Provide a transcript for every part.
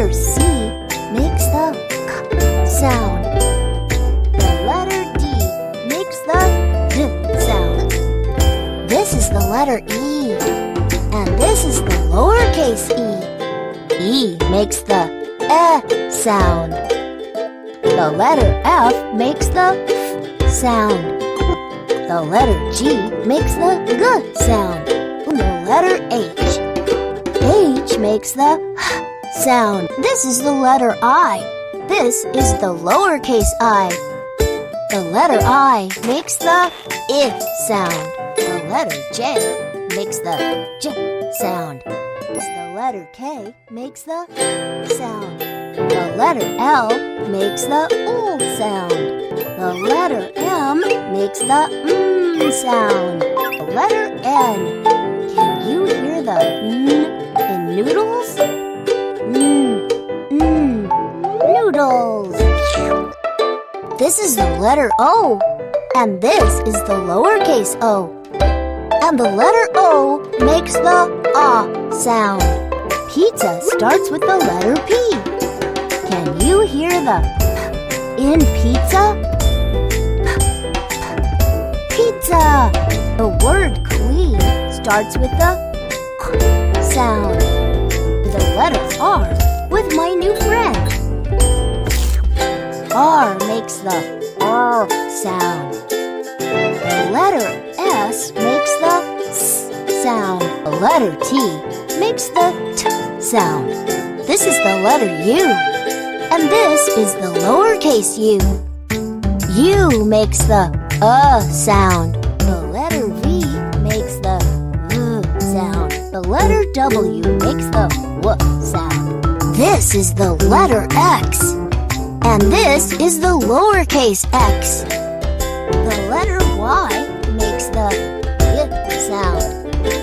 letter C makes the K sound. The letter D makes the G sound. This is the letter E, and this is the lowercase e. E makes the E sound. The letter F makes the F sound. The letter G makes the G sound. The letter H. H makes the H sound. This is the letter I. This is the lowercase I. The letter I makes the I sound. The letter J makes the J sound. The letter K makes the sound. The letter L makes the L sound. The letter M makes the sound. The letter N. Can you hear the N in noodles? Noodles. This is the letter O, and this is the lowercase o. And the letter O makes the sound. Pizza starts with the letter P. Can you hear the P in pizza? Pizza. The word clean starts with the K sound. The letter R with my new friend. R makes the R sound. The letter S makes the S sound. The letter T makes the T sound. This is the letter U, and this is the lowercase u. U makes the sound. The letter V makes the V sound. The letter W makes the W sound. This is the letter X, and this is the lowercase x. The letter Y makes the Y sound.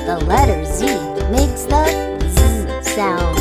The letter Z makes the Z sound.